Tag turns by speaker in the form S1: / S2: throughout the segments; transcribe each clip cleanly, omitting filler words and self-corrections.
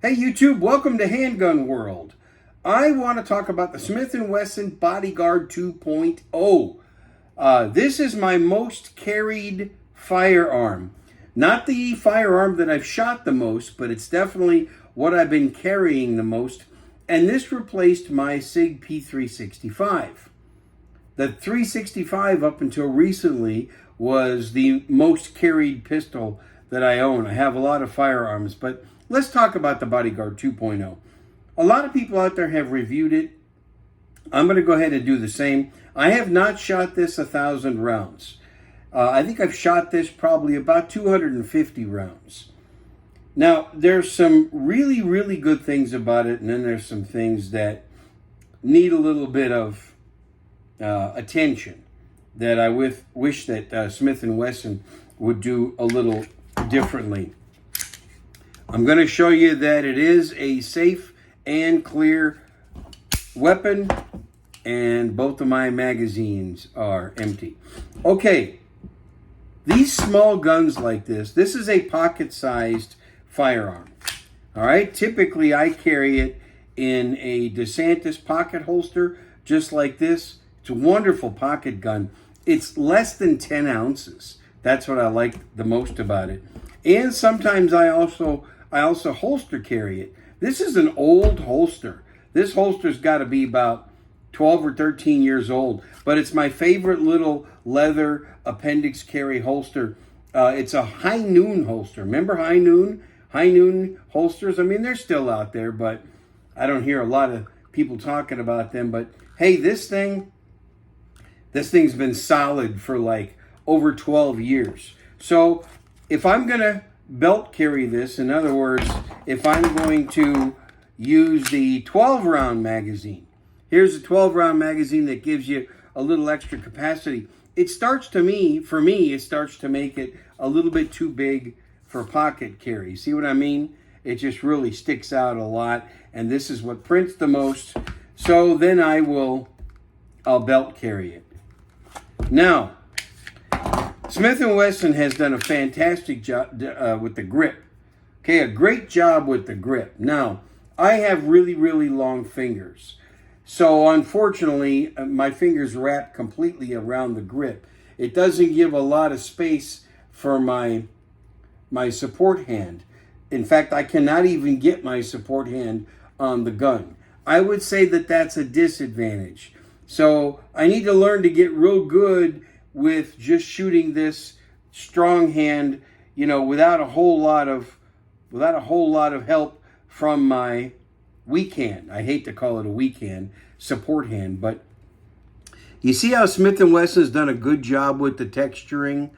S1: Hey YouTube, welcome to Handgun World. I want to talk about the Smith & Wesson Bodyguard 2.0. This is my most carried firearm. Not the firearm that I've shot the most, but it's definitely what I've been carrying the most. And this replaced my SIG P365. The 365 up until recently was the most carried pistol that I own. I have a lot of firearms, but let's talk about the Bodyguard 2.0. A lot of people out there have reviewed it. I'm going to go ahead and do the same. I have not shot this 1,000 rounds. I think I've shot this probably about 250 rounds. Now, there's some really, really good things about it, and then there's some things that need a little bit of attention that I wish that Smith & Wesson would do a little differently. I'm going to show you that it is a safe and clear weapon, and both of my magazines are empty. Okay, these small guns like this is a pocket-sized firearm. All right, typically I carry it in a DeSantis pocket holster, just like this. It's a wonderful pocket gun. It's less than 10 ounces. That's what I like the most about it. And sometimes I also holster carry it. This is an old holster. This holster's got to be about 12 or 13 years old, but it's my favorite little leather appendix carry holster. It's a High Noon holster. Remember High Noon? High Noon holsters? I mean, they're still out there, but I don't hear a lot of people talking about them. But hey, this thing's been solid for like over 12 years. So if I'm going to belt carry this, in other words, if I'm going to use the 12-round magazine, here's a 12-round magazine that gives you a little extra capacity. It starts to make it a little bit too big for pocket carry. See what I mean? It just really sticks out a lot, and this is what prints the most. So then I'll belt carry it. Now, Smith & Wesson has done a fantastic job with the grip. Okay, a great job with the grip. Now, I have really, really long fingers. So, unfortunately, my fingers wrap completely around the grip. It doesn't give a lot of space for my support hand. In fact, I cannot even get my support hand on the gun. I would say that that's a disadvantage. So, I need to learn to get real good with just shooting this strong hand, without a whole lot of help from my weak hand. I hate to call it a weak hand, support hand, but you see how Smith & Wesson's done a good job with the texturing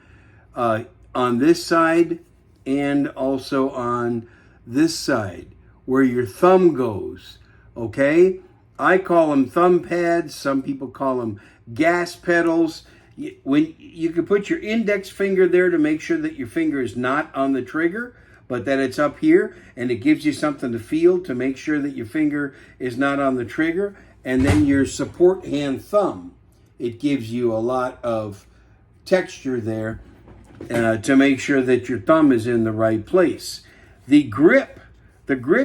S1: on this side and also on this side where your thumb goes, okay? I call them thumb pads. Some people call them gas pedals. When you can put your index finger there to make sure that your finger is not on the trigger, but that it's up here, and it gives you something to feel to make sure that your finger is not on the trigger. And then your support hand thumb, it gives you a lot of texture there to make sure that your thumb is in the right place. The grip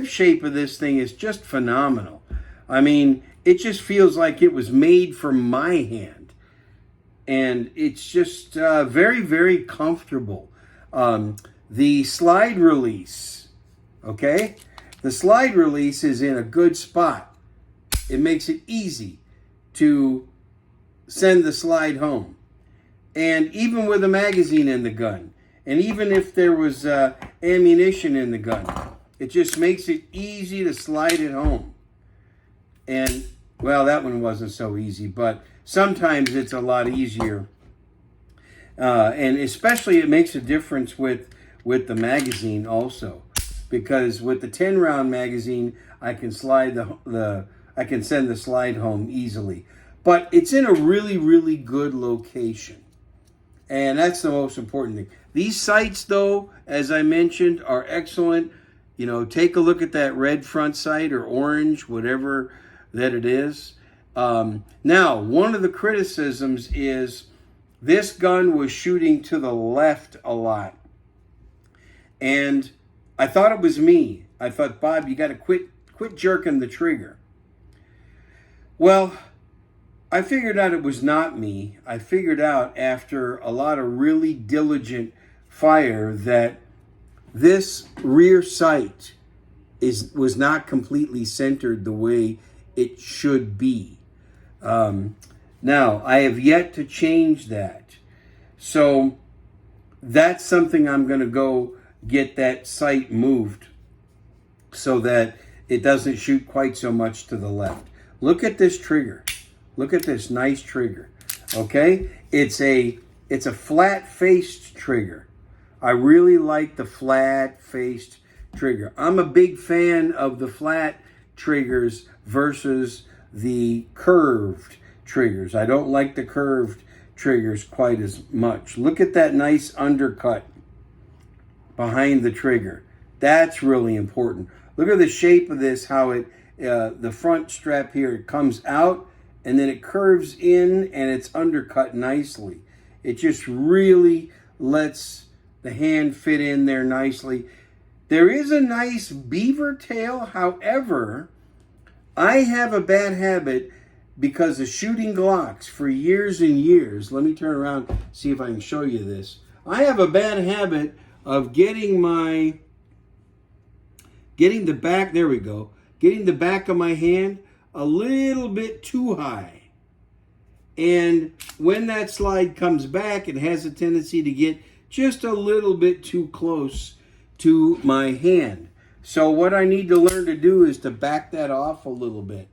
S1: shape of this thing is just phenomenal. I mean, it just feels like it was made for my hand. And it's just very, very comfortable. The slide release, okay? The slide release is in a good spot. It makes it easy to send the slide home. And even with a magazine in the gun, and even if there was ammunition in the gun, it just makes it easy to slide it home. And, well, that one wasn't so easy, but sometimes it's a lot easier. And especially it makes a difference with the magazine also. Because with the 10-round magazine, I can send the slide home easily. But it's in a really, really good location. And that's the most important thing. These sights, though, as I mentioned, are excellent. Take a look at that red front sight or orange, whatever that it is. Now, one of the criticisms is this gun was shooting to the left a lot. And I thought it was me. I thought, Bob, you got to quit jerking the trigger. Well, I figured out it was not me. I figured out after a lot of really diligent fire that this rear sight was not completely centered the way it should be. Now, I have yet to change that. So that's something I'm going to go get that sight moved so that it doesn't shoot quite so much to the left. Look at this trigger. Look at this nice trigger. Okay? It's a flat-faced trigger. I really like the flat-faced trigger. I'm a big fan of the flat triggers versus the curved triggers. I don't like the curved triggers quite as much. Look at that nice undercut behind the trigger. That's really important. Look at the shape of this, how it, the front strap here, it comes out and then it curves in and it's undercut nicely. It just really lets the hand fit in there nicely. There is a nice beaver tail. However, I have a bad habit because of shooting Glocks for years and years. Let me turn around, see if I can show you this. I have a bad habit of getting the back, there we go, getting the back of my hand a little bit too high. And when that slide comes back, it has a tendency to get just a little bit too close to my hand. So what I need to learn to do is to back that off a little bit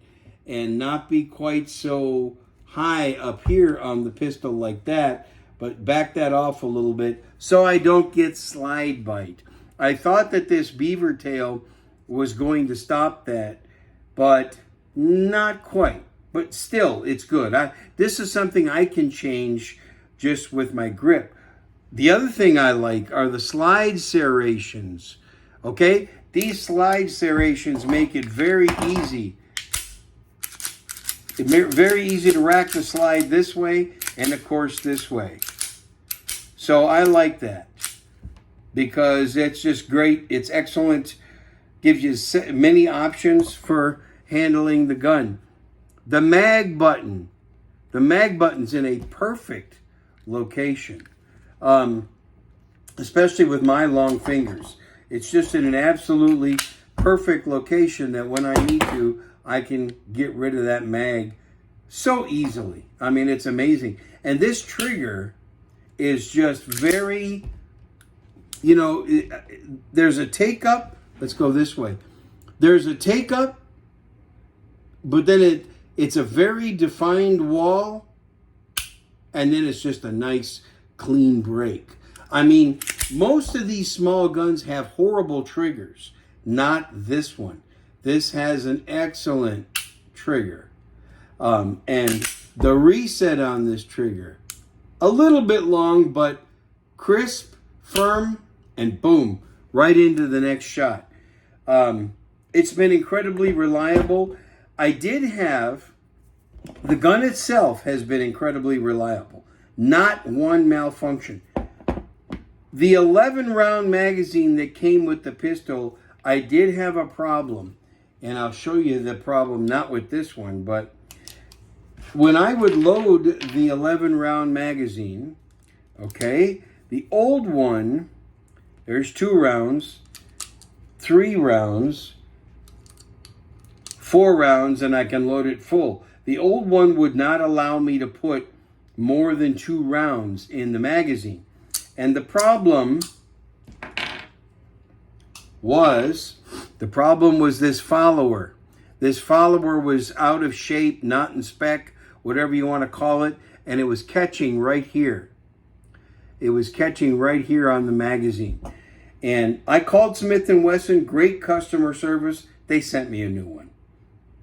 S1: and not be quite so high up here on the pistol like that, but back that off a little bit so I don't get slide bite. I thought that this beaver tail was going to stop that, but not quite. But still, it's good. This is something I can change just with my grip. The other thing I like are the slide serrations. Okay? These slide serrations make it very easy. Very easy to rack the slide this way and, of course, this way. So I like that because it's just great. It's excellent. Gives you many options for handling the gun. The mag button. The mag button's in a perfect location, especially with my long fingers. It's just in an absolutely perfect location that when I need to, I can get rid of that mag so easily. I mean, it's amazing. And this trigger is just very, you know, there's a take up. Let's go this way. There's a take up, but then it's a very defined wall, and then it's just a nice clean break. I mean, most of these small guns have horrible triggers. Not this one. This has an excellent trigger. And the reset on this trigger, a little bit long, but crisp, firm, and boom, right into the next shot. It's been incredibly reliable. I did have, the gun itself has been incredibly reliable. Not one malfunction. The 11-round magazine that came with the pistol, I did have a problem. And I'll show you the problem, not with this one, but when I would load the 11-round magazine, okay, the old one, there's 2 rounds, 3 rounds, 4 rounds, and I can load it full. The old one would not allow me to put more than 2 rounds in the magazine. And the problem was this follower. This follower was out of shape, not in spec, whatever you want to call it, and it was catching right here. It was catching right here on the magazine. And I called Smith & Wesson, great customer service. They sent me a new one,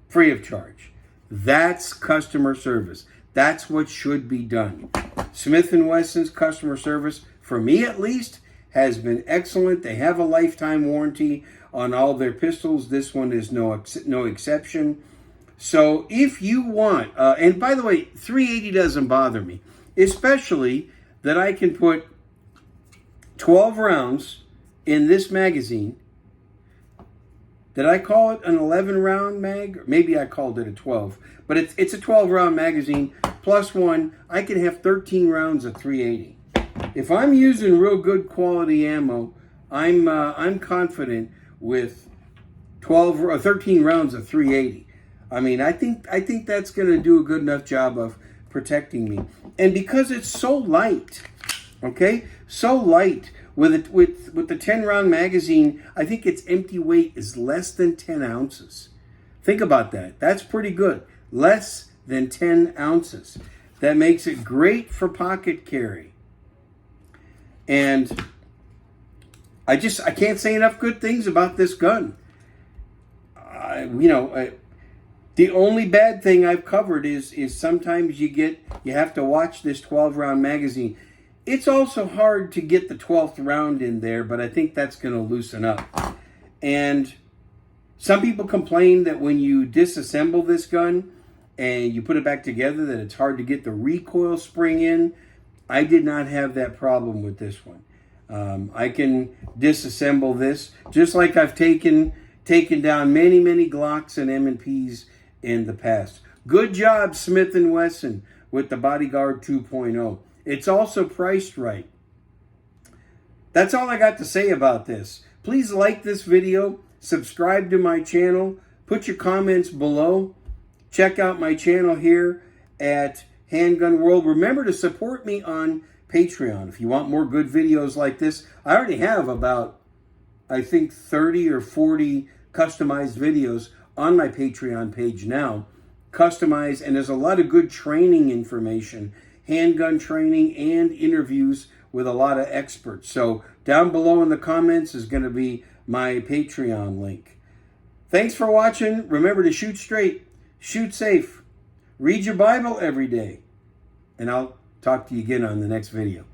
S1: free of charge. That's customer service. That's what should be done. Smith & Wesson's customer service, for me at least, has been excellent. They have a lifetime warranty on all their pistols. This one is no exception. So if you want, and by the way, 380 doesn't bother me, especially that I can put 12 rounds in this magazine Did I call it an 11 round mag? Maybe I called it a 12. But it's a 12 round magazine plus one. I can have 13 rounds of 380. If I'm using real good quality ammo, I'm confident with 12 or 13 rounds of 380. I mean, I think that's going to do a good enough job of protecting me. And because it's so light, okay, so light with the 10 round magazine, I think its empty weight is less than 10 ounces. Think about that. That's pretty good. Less than 10 ounces. That makes it great for pocket carry. And I can't say enough good things about this gun. The only bad thing I've covered is sometimes you have to watch this 12 round magazine. It's also hard to get the 12th round in there, but I think that's going to loosen up. And some people complain that when you disassemble this gun and you put it back together, that it's hard to get the recoil spring in. I did not have that problem with this one. I can disassemble this just like I've taken down many Glocks and M&Ps in the past. Good job, Smith & Wesson, with the Bodyguard 2.0. It's also priced right. That's all I got to say about this. Please like this video, subscribe to my channel, put your comments below. Check out my channel here at Handgun World. Remember to support me on Patreon if you want more good videos like this. I already have about, I think, 30 or 40 customized videos on my Patreon page now. Customized, and there's a lot of good training information, handgun training and interviews with a lot of experts. So down below in the comments is going to be my Patreon link. Thanks for watching. Remember to shoot straight, shoot safe, read your Bible every day, and I'll talk to you again on the next video.